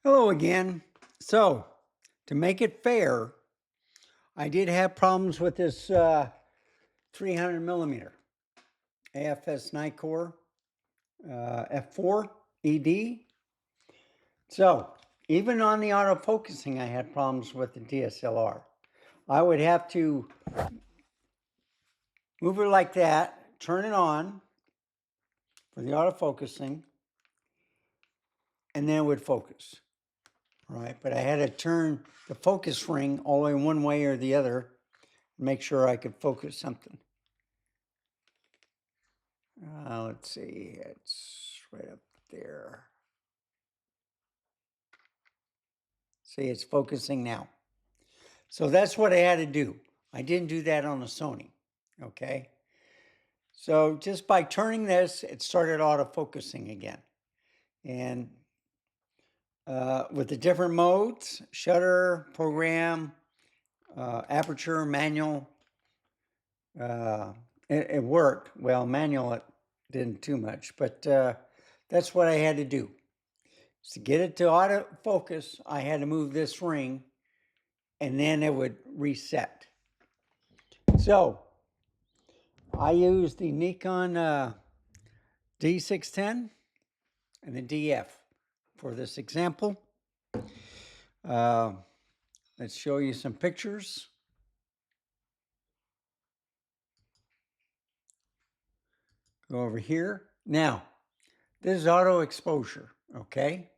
Hello again. So, to make it fair, I did have problems with this 300 millimeter AFS Nikkor F4 ED. So, even on the autofocusing, I had problems with the DSLR. I would have to move it like that, turn it on for the autofocusing, and then it would focus. Right, but I had to turn the focus ring all the way one way or the other, make sure I could focus something. Let's see, it's right up there. See, it's focusing now. So that's what I had to do. I didn't do that on the Sony, okay? So just by turning this, it started autofocusing again. And with the different modes, shutter, program, aperture, manual, it worked. Well, manual, it didn't too much, but that's what I had to do. To get it to autofocus, I had to move this ring and then it would reset. So I used the Nikon D610 and the DF for this example. Let's show you some pictures. Go over here. Now, this is auto exposure, okay?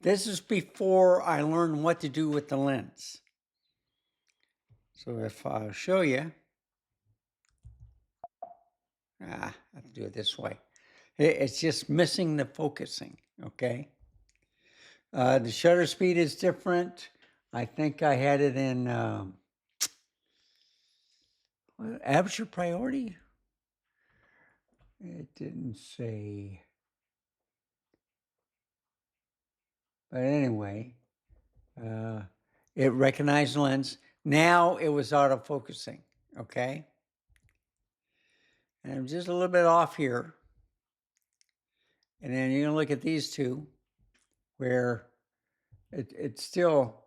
This is before I learned what to do with the lens. So if I show you, I have to do it this way. It's just missing the focusing, okay? The shutter speed is different. I think I had it in aperture priority. It didn't say. But anyway, it recognized the lens. Now it was autofocusing, okay? And I'm just a little bit off here. And then you're gonna look at these two where it's still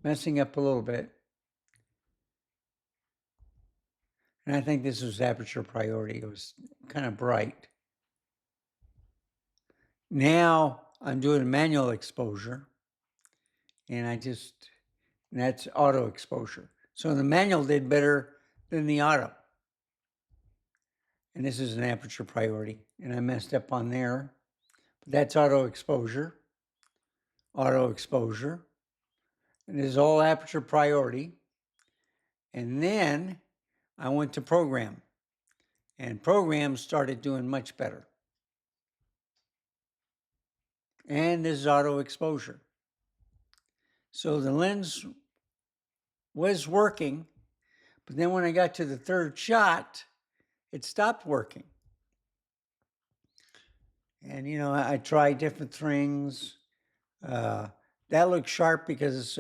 messing up a little bit. And I think this was aperture priority. It was kind of bright. Now I'm doing manual exposure and that's auto exposure. So the manual did better than the auto. And this is an aperture priority and I messed up on there. But that's auto exposure. And this is all aperture priority. And then I went to program and program started doing much better. And this is auto exposure. So the lens was working, but then when I got to the third shot, it stopped working. And, you know, I tried different things. That looked sharp because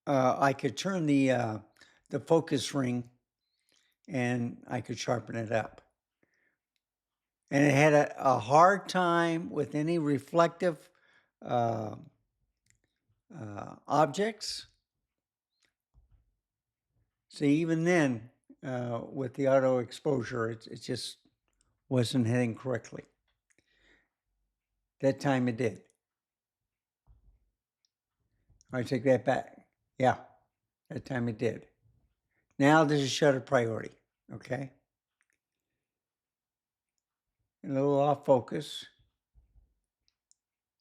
I could turn the focus ring and I could sharpen it up. And it had a hard time with any reflective objects. See, even then, with the auto exposure, it just wasn't hitting correctly. That time it did. I take that back. Yeah, that time it did. Now this is shutter priority, okay? A little off focus.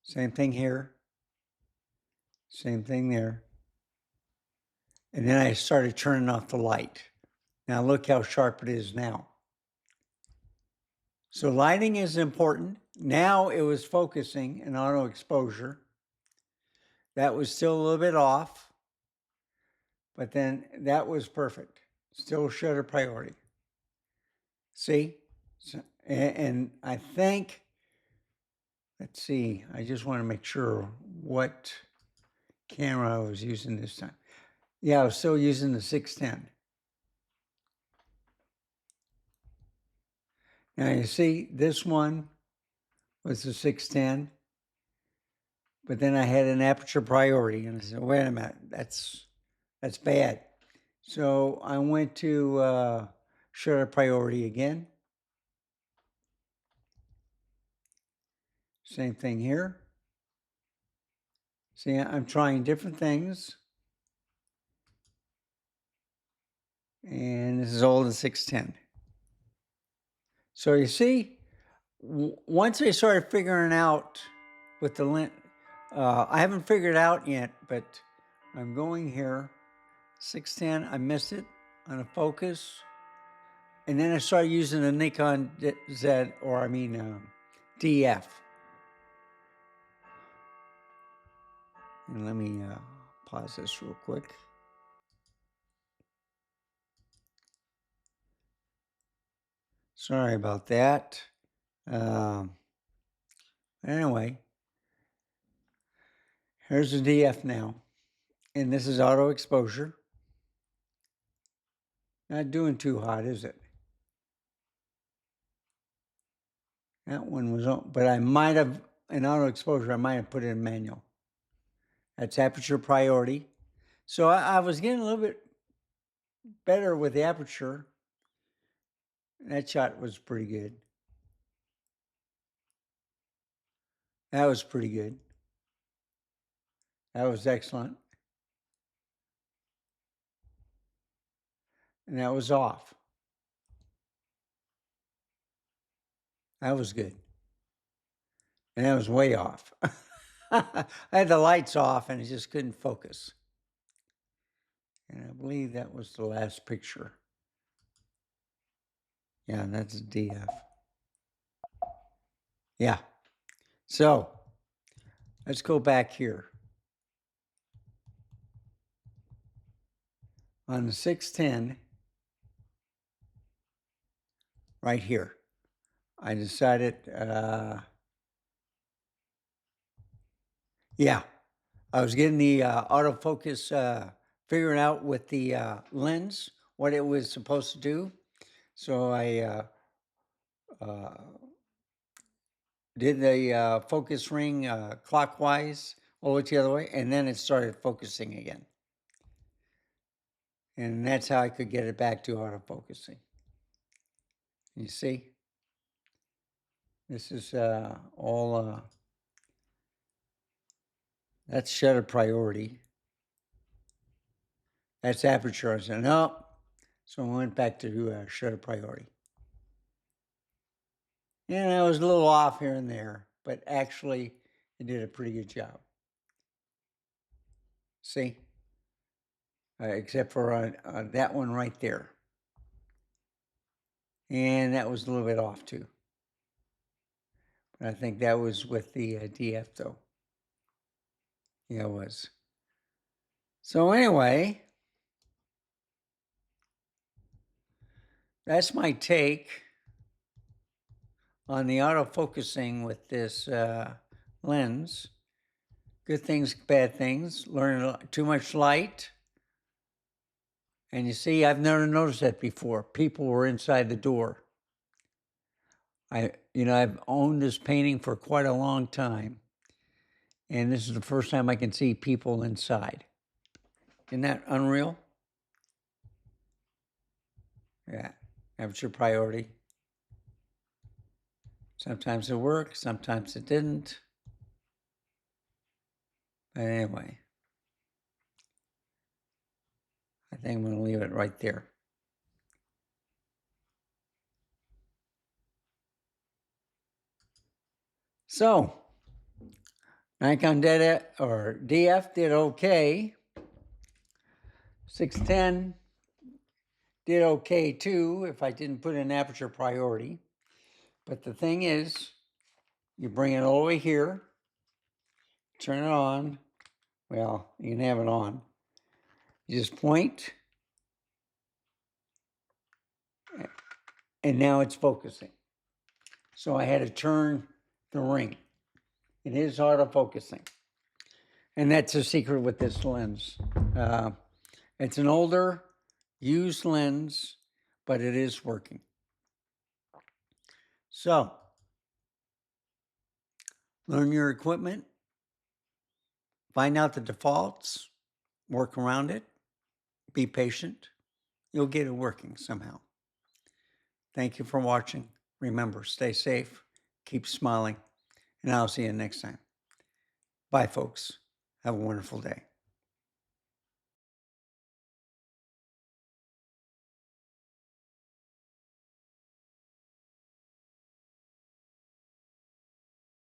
Same thing here. Same thing there. And then I started turning off the light. Now look how sharp it is now. So lighting is important. Now it was focusing and auto exposure. That was still a little bit off, but then that was perfect. Still shutter priority. See? So, and I think, let's see, I just want to make sure what camera I was using this time. Yeah, I was still using the 610. Now you see, this one was the 610. but then I had an aperture priority, and I said, wait a minute, that's bad. So I went to shutter priority again. Same thing here. See, I'm trying different things. And this is all in 610. So you see, once I started figuring out with the lens, I haven't figured it out yet, but I'm going here, 610, I missed it on a focus. And then I started using the Nikon DF. And let me pause this real quick. Sorry about that. Anyway, here's the DF now. And this is auto exposure. Not doing too hot, is it? That one was on, but I might have, in auto exposure, I might have put it in manual. That's aperture priority. So I was getting a little bit better with the aperture. That shot was pretty good. That was pretty good. That was excellent. And that was off. That was good. And that was way off. I had the lights off and it just couldn't focus. And I believe that was the last picture. Yeah, that's a DF. Yeah. So let's go back here. On the 610, right here, I decided, yeah, I was getting the autofocus figuring out with the lens, what it was supposed to do. So I did the focus ring clockwise all the way the other way, and then it started focusing again. And that's how I could get it back to autofocusing. You see? This is all, that's shutter priority. That's aperture. I said, no. So I went back to shutter priority. And I was a little off here and there, but actually it did a pretty good job. See? Except for that one right there. And that was a little bit off too. But I think that was with the DF though. Yeah, it was. So anyway, that's my take on the autofocusing with this lens. Good things, bad things. Learning too much light. And you see, I've never noticed that before. People were inside the door. I've owned this painting for quite a long time. And this is the first time I can see people inside. Isn't that unreal? Yeah, aperture priority. Sometimes it worked, sometimes it didn't. But anyway, I think I'm going to leave it right there. So, Nikon DF did okay. 610 did okay too if I didn't put in aperture priority. But the thing is, you bring it all the way here, turn it on. Well, you can have it on. You just point, and now it's focusing. So I had to turn the ring. It is autofocusing. And that's the secret with this lens. It's an older, used lens, but it is working. So, learn your equipment, Find out the defaults, work around it, be patient. You'll get it working somehow. Thank you for watching. Remember, stay safe, keep smiling, and I'll see you next time. Bye, folks. Have a wonderful day.